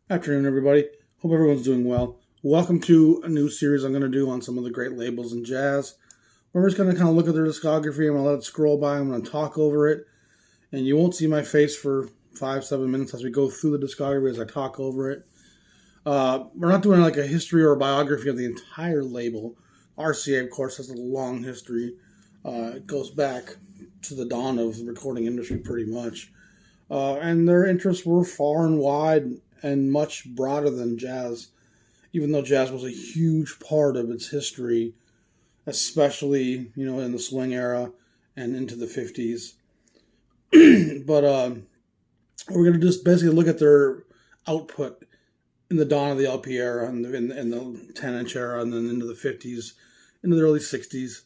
Afternoon, everybody. Hope everyone's doing well. Welcome to a new series I'm going to do on some of the great labels in jazz. We're just going to kind of look at their discography. I'm going to let it scroll by. I'm going to talk over it. And you won't see my face for 5-7 minutes as we go through the discography as I talk over it. We're not doing like a history or a biography of the entire label. RCA, of course, has a long history. It goes back to the dawn of the recording industry pretty much. And their interests were far and wide and much broader than jazz, even though jazz was a huge part of its history, especially, in the swing era and into the 50s. But we're going to just basically look at their output in the dawn of the LP era and in the 10-inch era and then into the 50s, into the early 60s.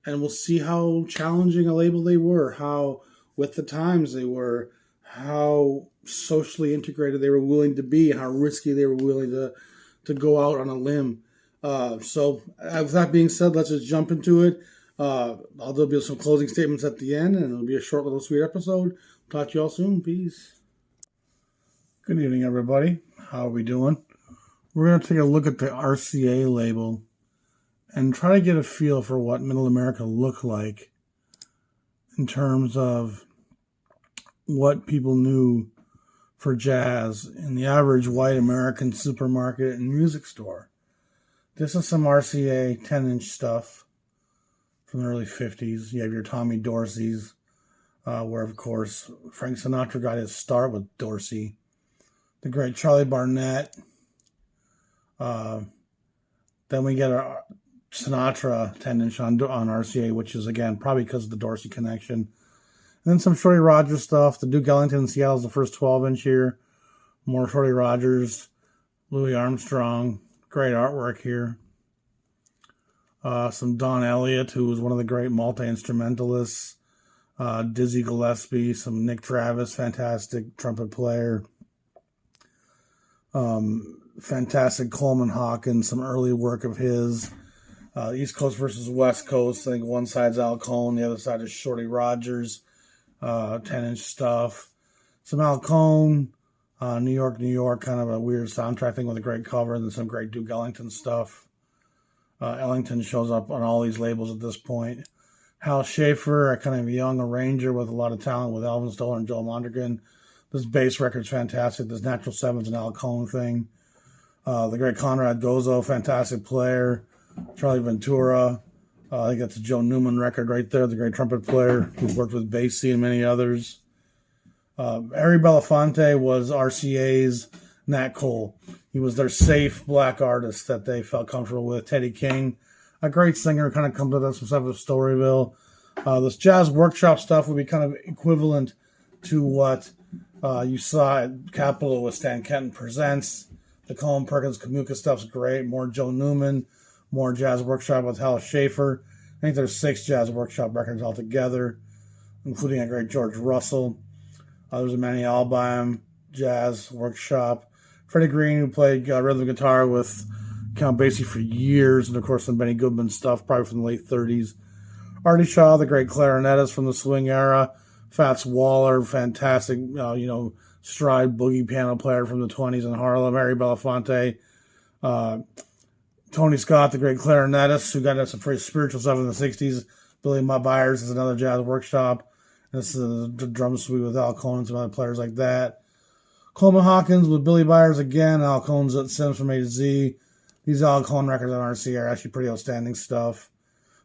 And we'll see how challenging a label they were, how with the times they were, how socially integrated they were willing to be, and how risky they were willing to go out on a limb. So with that being said, let's just jump into it. There'll be some closing statements at the end, and it'll be a short little sweet episode. Talk to you all soon. Peace. Good evening, everybody. How are we doing? We're going to take a look at the RCA label and try to get a feel for what Middle America looked like in terms of what people knew for jazz in the average white American supermarket and music store. This is some RCA 10-inch stuff from the early 50s. You have your Tommy Dorsey's, where, of course, Frank Sinatra got his start with Dorsey. The great Charlie Barnett. Then we get our Sinatra 10-inch on RCA, which is, again, probably because of the Dorsey connection. And then some Shorty Rogers stuff. The Duke Ellington in Seattle is the first 12-inch here. More Shorty Rogers. Louis Armstrong. Great artwork here. Some Don Elliott, who was one of the great multi-instrumentalists. Dizzy Gillespie. Some Nick Travis, fantastic trumpet player. Fantastic Coleman Hawkins, some early work of his. East Coast versus West Coast. I think one side's Al Cohn, the other side is Shorty Rogers. 10-inch stuff. Some Al Cohn, New York, New York, kind of a weird soundtrack thing with a great cover, and then some great Duke Ellington stuff. Ellington shows up on all these labels at this point. Hal Schaefer, a kind of young arranger with a lot of talent with Elvin Stoller and Joe Mondragon. This bass record's fantastic. This Natural Seven's an Al Cohn thing. The great Conrad Gozo, fantastic player. Charlie Ventura. I think that's a Joe Newman record right there, the great trumpet player who's worked with Basie and many others. Harry Belafonte was RCA's Nat Cole. He was their safe black artist that they felt comfortable with. Teddy King, a great singer, kind of comes with us some stuff with Storyville. This jazz workshop stuff would be kind of equivalent to what you saw at Capitol with Stan Kenton Presents. The Colin Perkins Kamuka stuff's great. More Joe Newman. More jazz workshop with Hal Schaefer. I think there's 6 jazz workshop records altogether, including a great George Russell. There's a Manny Albarn jazz workshop. Freddie Green, who played rhythm guitar with Count Basie for years, and of course some Benny Goodman stuff, probably from the late 30s. Artie Shaw, the great clarinetist from the swing era. Fats Waller, fantastic, stride boogie piano player from the 20s in Harlem. Harry Belafonte. Tony Scott, the great clarinetist, who got into some pretty spiritual stuff in the 60s. Billy Mudd Byers is another jazz workshop. This is the drum suite with Al Cohn and some other players like that. Coleman Hawkins with Billy Byers again. Al Cohn's at Sims from A to Z. These Al Cohn records on RC are actually pretty outstanding stuff.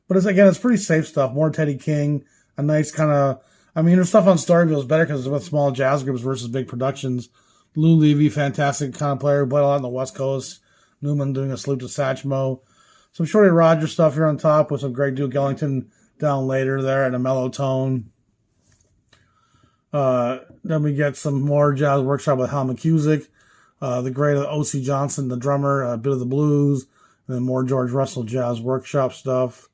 But it's pretty safe stuff. More Teddy King. A nice kind of... there's stuff on Storyville is better because it's with small jazz groups versus big productions. Lou Levy, fantastic kind of player, who played a lot on the West Coast. Newman doing a salute to Satchmo. Some Shorty Rogers stuff here on top with some great Duke Ellington down later there at a mellow tone. Then we get some more jazz workshop with Hal McCusick. The great O.C. Johnson, the drummer, a bit of the blues. And then more George Russell jazz workshop stuff.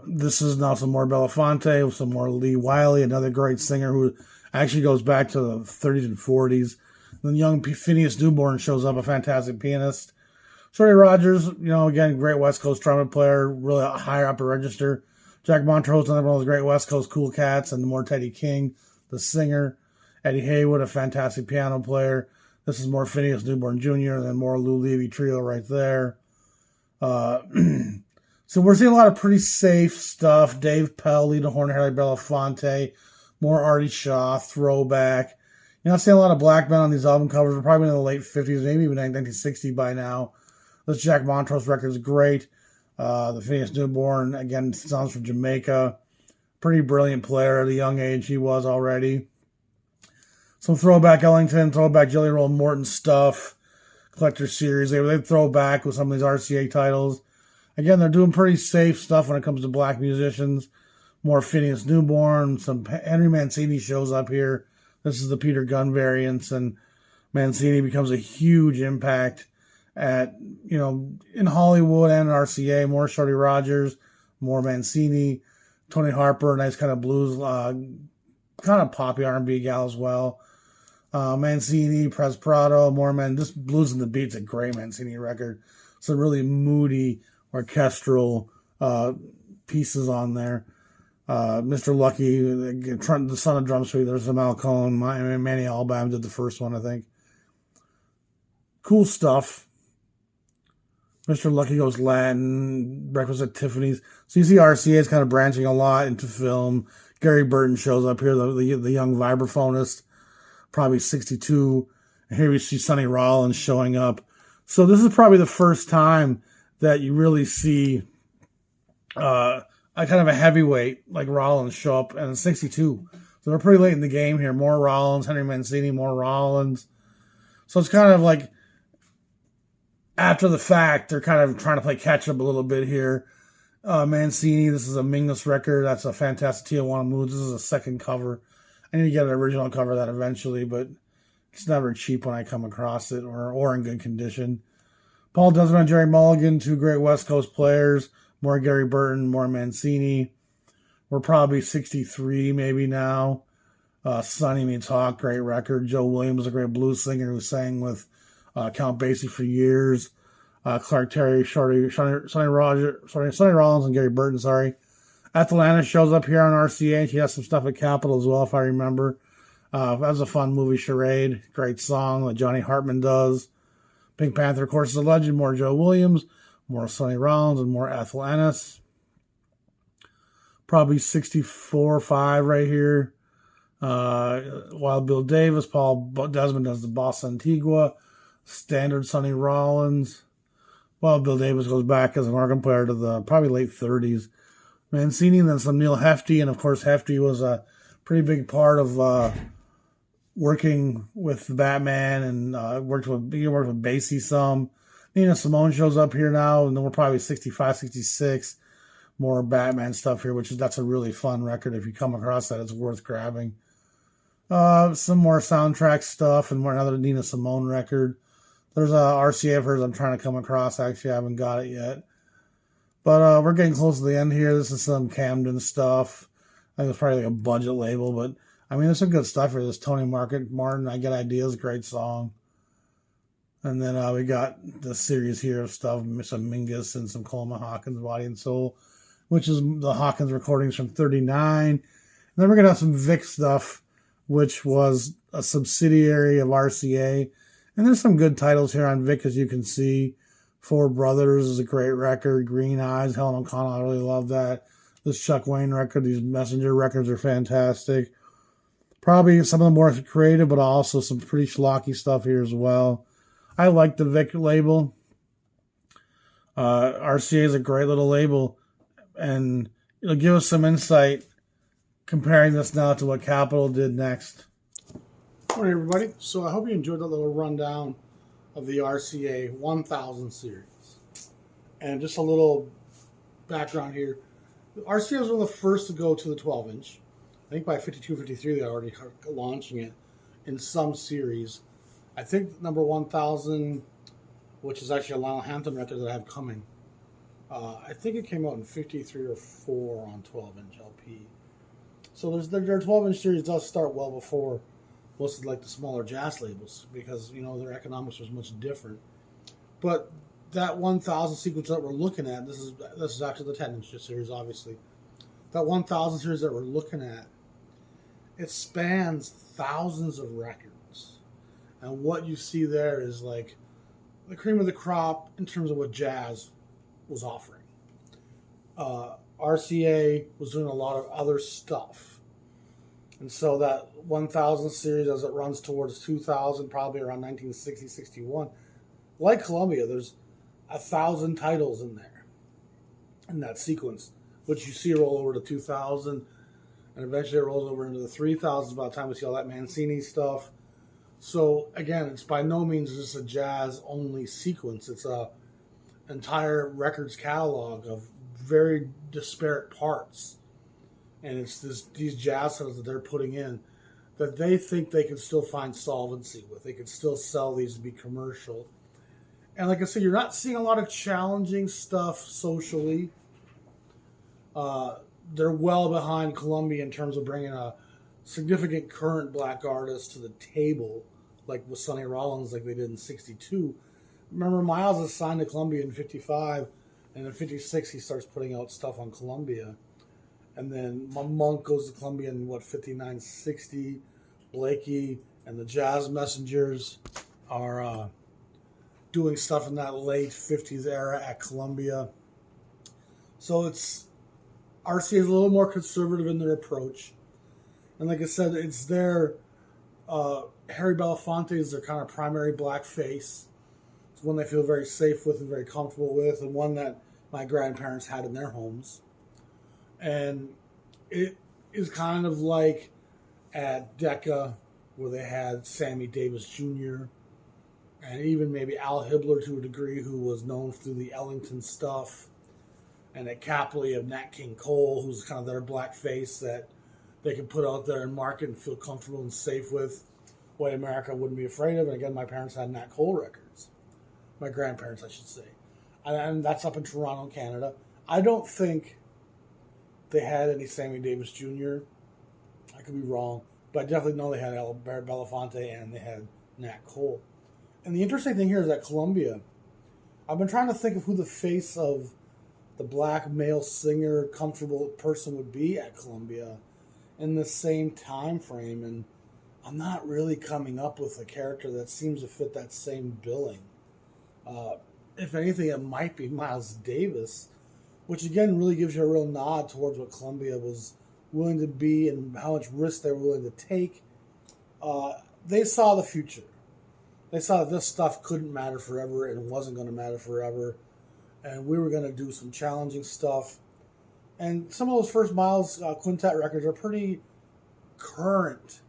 This is now some more Belafonte with some more Lee Wiley, another great singer who actually goes back to the 30s and 40s. Then young Phineas Newborn shows up, a fantastic pianist. Shorty Rogers, again, great West Coast trumpet player, really higher upper register. Jack Montrose, another one of those great West Coast cool cats, and more Teddy King, the singer. Eddie Haywood, a fantastic piano player. This is more Phineas Newborn Jr. and more Lou Levy Trio right there. So we're seeing a lot of pretty safe stuff. Dave Pell, Lita Horn, Harry Belafonte, more Artie Shaw, throwback. You're not seeing a lot of black men on these album covers. We're probably in the late 50s, maybe even 1960 by now. This Jack Montrose record is great. The Phineas Newborn, again, sounds from Jamaica. Pretty brilliant player at a young age he was already. Some throwback Ellington, throwback Jelly Roll Morton stuff. Collector series. They throw back with some of these RCA titles. Again, they're doing pretty safe stuff when it comes to black musicians. More Phineas Newborn. Some Henry Mancini shows up here. This is the Peter Gunn variants, and Mancini becomes a huge impact at, in Hollywood and RCA. More Shorty Rogers, more Mancini, Tony Harper, nice kind of blues, kind of poppy R&B gal as well. Mancini, Pres Prado, more men. This Blues and the Beat's a great Mancini record. Some really moody orchestral pieces on there. Mr. Lucky, the Son of Drum Suite. There's some Al Cohn. Manny Albarn did the first one, I think. Cool stuff. Mr. Lucky goes Latin. Breakfast at Tiffany's. So you see RCA is kind of branching a lot into film. Gary Burton shows up here, the young vibraphonist, probably 62. And here we see Sonny Rollins showing up. So this is probably the first time that you really see a kind of a heavyweight like Rollins show up, and 62. So they're pretty late in the game here. More Rollins, Henry Mancini, more Rollins. So it's kind of like after the fact, they're kind of trying to play catch up a little bit here. Mancini, this is a Mingus record. That's a Fantastic Tijuana Moods. This is a second cover. I need to get an original cover of that eventually, but it's never cheap when I come across it or in good condition. Paul Desmond, Jerry Mulligan, two great West Coast players. More Gary Burton, more Mancini. We're probably 63 maybe now. Sonny Meets Hawk, great record. Joe Williams, a great blues singer who sang with Count Basie for years. Clark Terry, Sonny Rollins, and Gary Burton, sorry. Atalanta shows up here on RCA. She has some stuff at Capitol as well, if I remember. That was a fun movie, Charade. Great song that Johnny Hartman does. Pink Panther, of course, is a legend. More Joe Williams, more Sonny Rollins, and more Ethel Ennis. Probably 64-5 right here. Wild Bill Davis, Paul Desmond does the Bossa Antigua. Standard Sonny Rollins. Wild Bill Davis goes back as an organ player to the probably late 30s. Mancini, and then some Neil Hefti, and of course Hefti was a pretty big part of working with the Batman, and he worked with Basie some. Nina Simone shows up here now, and then we're probably 65, 66. More Batman stuff here, that's a really fun record. If you come across that, it's worth grabbing. Some more soundtrack stuff, and another Nina Simone record. There's a RCA of hers I'm trying to come across. Actually, I haven't got it yet. But we're getting close to the end here. This is some Camden stuff. I think it's probably like a budget label, but I mean, there's some good stuff here. This Tony Martin, I Get Ideas, great song. And then we got the series here of stuff, some Mingus and some Coleman Hawkins, Body and Soul, which is the Hawkins recordings from 39. And then we're going to have some Vic stuff, which was a subsidiary of RCA. And there's some good titles here on Vic, as you can see. Four Brothers is a great record. Green Eyes, Helen O'Connell, I really love that. This Chuck Wayne record, these Messenger records are fantastic. Probably some of the more creative, but also some pretty schlocky stuff here as well. I like the Vic label. RCA is a great little label, and it'll give us some insight comparing this now to what Capitol did next. All right, everybody. So I hope you enjoyed that little rundown of the RCA 1000 series. And just a little background here. The RCA was one of the first to go to the 12-inch. I think by 52, 53, they're already launching it in some series. I think number 1000, which is actually a Lionel Hampton record that I have coming. I think it came out in 53 or 4 on 12-inch LP. So their 12-inch series does start well before most of like the smaller jazz labels, because their economics was much different. But that 1000 sequence that we're looking at, this is actually the 10-inch series, obviously. That 1000 series that we're looking at, it spans thousands of records. And what you see there is like the cream of the crop in terms of what jazz was offering. RCA was doing a lot of other stuff. And so that 1000 series, as it runs towards 2000, probably around 1960, 61, like Columbia, there's 1,000 titles in there in that sequence, which you see roll over to 2000, and eventually it rolls over into the 3000s by the time we see all that Mancini stuff. So again, it's by no means just a jazz-only sequence. It's a entire records catalog of very disparate parts. And it's these jazz titles that they're putting in that they think they can still find solvency with. They can still sell these to be commercial. And like I said, you're not seeing a lot of challenging stuff socially. They're well behind Columbia in terms of bringing a significant current black artist to the table, like with Sonny Rollins, like they did in '62. Remember, Miles is signed to Columbia in '55, and in '56 he starts putting out stuff on Columbia. And then Monk goes to Columbia in, '59, '60. Blakey and the Jazz Messengers are doing stuff in that late '50s era at Columbia. So it's RCA is a little more conservative in their approach. And like I said, it's their Harry Belafonte is their kind of primary black face. It's one they feel very safe with and very comfortable with, and one that my grandparents had in their homes. And it is kind of like at Decca, where they had Sammy Davis Jr., and even maybe Al Hibbler to a degree, who was known through the Ellington stuff, and at Capley of Nat King Cole, who's kind of their black face that they can put out there and market and feel comfortable and safe with, what America wouldn't be afraid of. And again, my parents had Nat Cole records. My grandparents, I should say. And that's up in Toronto, Canada. I don't think they had any Sammy Davis Jr. I could be wrong, but I definitely know they had Albert Belafonte and they had Nat Cole. And the interesting thing here is that Columbia, I've been trying to think of who the face of the black male singer, comfortable person would be at Columbia in the same time frame, and I'm not really coming up with a character that seems to fit that same billing. If anything, it might be Miles Davis, which again really gives you a real nod towards what Columbia was willing to be and how much risk they were willing to take. They saw the future. They saw that this stuff couldn't matter forever and wasn't going to matter forever, and we were going to do some challenging stuff. And some of those first Miles quintet records are pretty current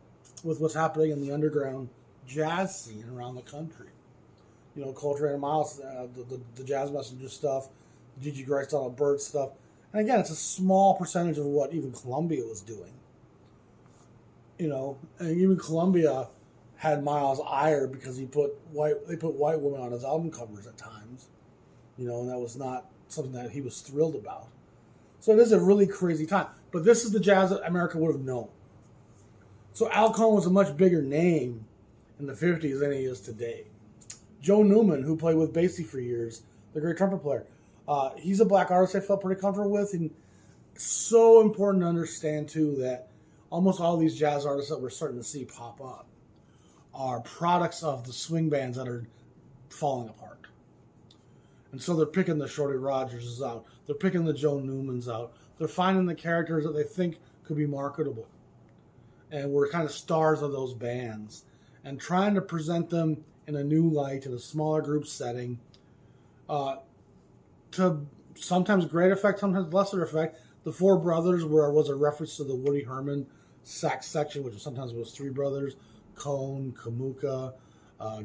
with what's happening in the underground jazz scene around the country. You know, Coltrane and Miles, the Jazz Messenger stuff, Gigi Grace, Donald Byrd stuff. And again, it's a small percentage of what even Columbia was doing. You know, and even Columbia had Miles ire because they put white women on his album covers at times. You know, and that was not something that he was thrilled about. So it is a really crazy time. But this is the jazz that America would have known. So Al Cohn was a much bigger name in the 50s than he is today. Joe Newman, who played with Basie for years, the great trumpet player, he's a black artist I felt pretty comfortable with. And so important to understand, too, that almost all these jazz artists that we're starting to see pop up are products of the swing bands that are falling apart. And so they're picking the Shorty Rogerses out. They're picking the Joe Newmans out. They're finding the characters that they think could be marketable. And we're kind of stars of those bands. And trying to present them in a new light, in a smaller group setting, to sometimes great effect, sometimes lesser effect. The Four Brothers was a reference to the Woody Herman sax section, which sometimes was three brothers. Cohn, Kamuka,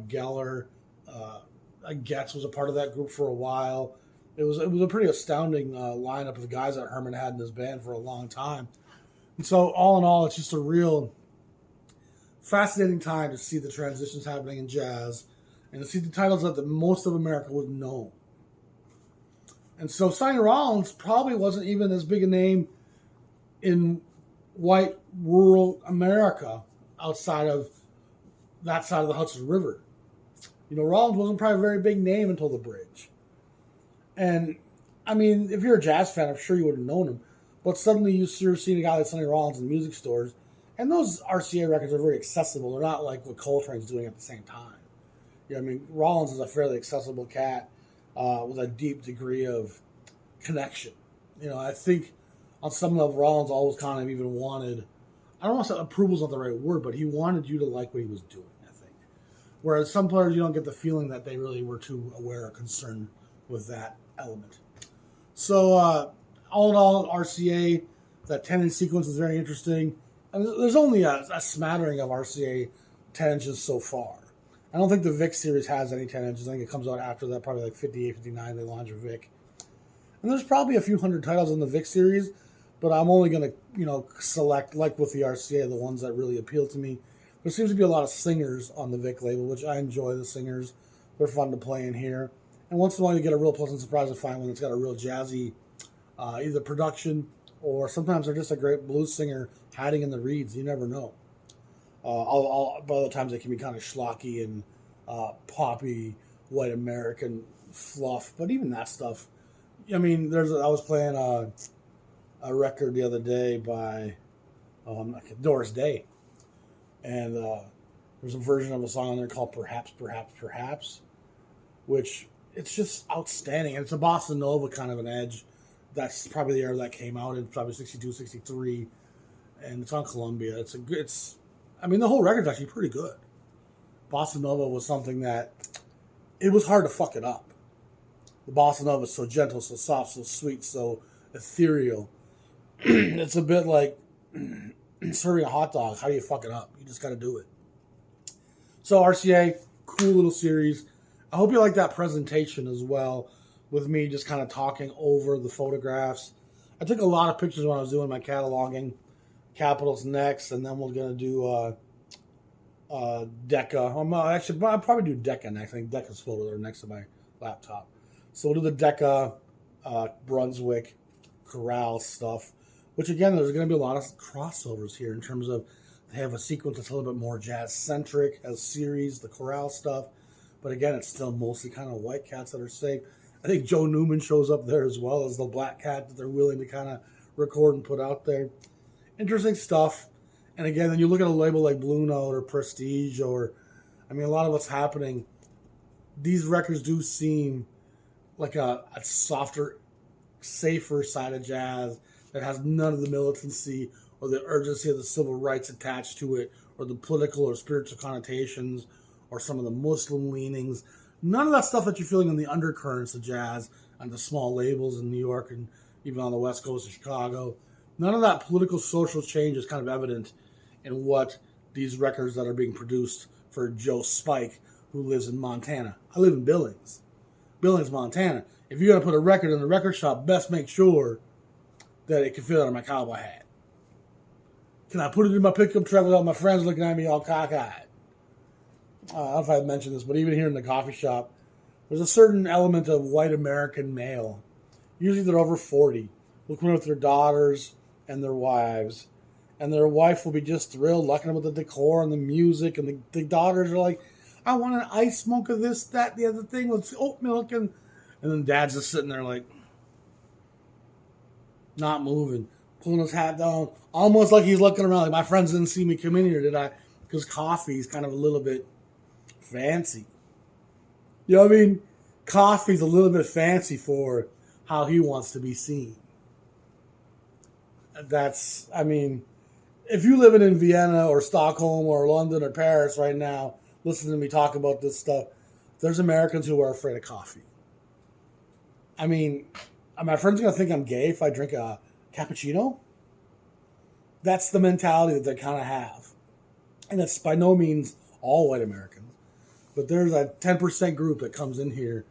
Geller, Getz was a part of that group for a while. It was a pretty astounding lineup of guys that Herman had in his band for a long time. And so all in all, it's just a real fascinating time to see the transitions happening in jazz and to see the titles that most of America would know. And so Sonny Rollins probably wasn't even as big a name in white rural America outside of that side of the Hudson River. You know, Rollins wasn't probably a very big name until the bridge. And, I mean, if you're a jazz fan, I'm sure you would have known him. But suddenly you're seeing a guy like Sonny Rollins in music stores, And those RCA records are very accessible. They're not like what Coltrane's doing at the same time. I mean, Rollins is a fairly accessible cat with a deep degree of connection. I think on some level, Rollins always kind of even wanted, I don't want to say approval's not the right word, but he wanted you to like what he was doing, I think. Whereas some players, you don't get the feeling that they really were too aware or concerned with that element. So, all in all, RCA, that 10-inch sequence is very interesting. And there's only a smattering of RCA 10 inches so far. I don't think the Vic series has any 10 inches. I think it comes out after that, probably like 58, 59, they launch a Vic. And there's probably a few hundred titles in the Vic series, but I'm only going to, select, like with the RCA, the ones that really appeal to me. There seems to be a lot of singers on the Vic label, which I enjoy the singers. They're fun to play in here. And once in a while you get a real pleasant surprise to find one that's got a real jazzy either production or sometimes they're just a great blues singer hiding in the reeds. You never know. But other times they can be kind of schlocky and poppy, white American fluff. But even that stuff, I mean, I was playing a record the other day by Doris Day. And there's a version of a song on there called Perhaps, Perhaps, Perhaps, which it's just outstanding. And it's a bossa nova kind of an edge. That's probably the era that came out in probably 62, 63. And it's on Columbia. The whole record's actually pretty good. Bossa Nova was something that, it was hard to fuck it up. The Bossa Nova is so gentle, so soft, so sweet, so ethereal. It's a bit like serving a hot dog. How do you fuck it up? You just got to do it. So RCA, cool little series. I hope you like that presentation as well, with me just kind of talking over the photographs. I took a lot of pictures when I was doing my cataloging. Capitals next, and then we're going to do Decca. I'll probably do Decca next. I think Decca's photos are next to my laptop. So we'll do the Decca, Brunswick, Chorale stuff, which again, there's going to be a lot of crossovers here in terms of they have a sequence that's a little bit more jazz-centric as series, the Chorale stuff. But again, it's still mostly kind of white cats that are safe. I think Joe Newman shows up there as well as the black cat that they're willing to kind of record and put out there. Interesting stuff. And again, then you look at a label like Blue Note or Prestige a lot of what's happening, these records do seem like a softer, safer side of jazz that has none of the militancy or the urgency of the civil rights attached to it or the political or spiritual connotations or some of the Muslim leanings. None of that stuff that you're feeling in the undercurrents of jazz on the small labels in New York and even on the West Coast of Chicago. None of that political social change is kind of evident in what these records that are being produced for Joe Spike, who lives in Montana. I live in Billings, Montana. If you're going to put a record in the record shop, best make sure that it can fit under my cowboy hat. Can I put it in my pickup truck without my friends looking at me all cockeyed? I don't know if I mentioned this, but even here in the coffee shop, there's a certain element of white American male. Usually they're over 40, looking with their daughters and their wives. And their wife will be just thrilled, looking at the decor and the music. And the daughters are like, I want an ice smoke of this, that, the other thing with oat milk. And then dad's just sitting there like, not moving, pulling his hat down. Almost like he's looking around like, my friends didn't see me come in here, did I? Because coffee's kind of a little bit fancy. You know what I mean? Coffee's a little bit fancy for how he wants to be seen. If you live in Vienna or Stockholm or London or Paris right now, listening to me talk about this stuff, there's Americans who are afraid of coffee. Are my friends going to think I'm gay if I drink a cappuccino? That's the mentality that they kind of have. And it's by no means all white Americans. But there's a 10% group that comes in here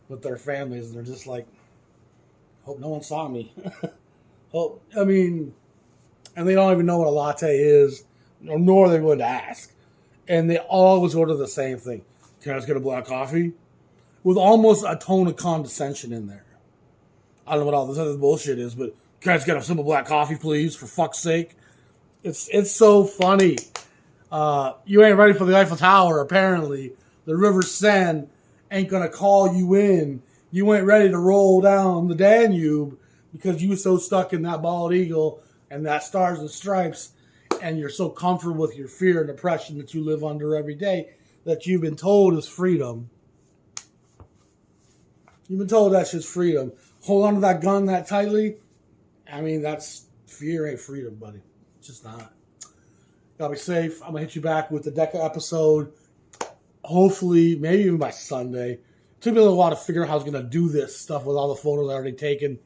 with their families and they're just like, hope no one saw me. And they don't even know what a latte is, nor they would ask. And they always order the same thing. Can I just get a black coffee? With almost a tone of condescension in there. I don't know what all this other bullshit is, but can I just get a simple black coffee, please, for fuck's sake? It's so funny. You ain't ready for the Eiffel Tower, apparently. The River Seine ain't going to call you in. You ain't ready to roll down the Danube because you were so stuck in that bald eagle and that Stars and Stripes. and you're so comfortable with your fear and depression that you live under every day that you've been told is freedom. You've been told that's just freedom. Hold on to that gun that tightly. I mean, that's fear ain't freedom, buddy. It's just not. Gotta be safe. I'm gonna hit you back with the DECA episode. Hopefully, maybe even by Sunday. It took me a little while to figure out how I was gonna do this stuff with all the photos I already taken.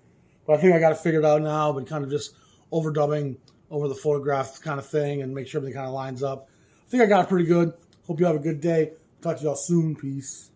But I think I got it figured out now. I've been kind of just overdubbing over the photograph kind of thing and make sure everything kind of lines up. I think I got it pretty good. Hope you have a good day. Talk to y'all soon. Peace.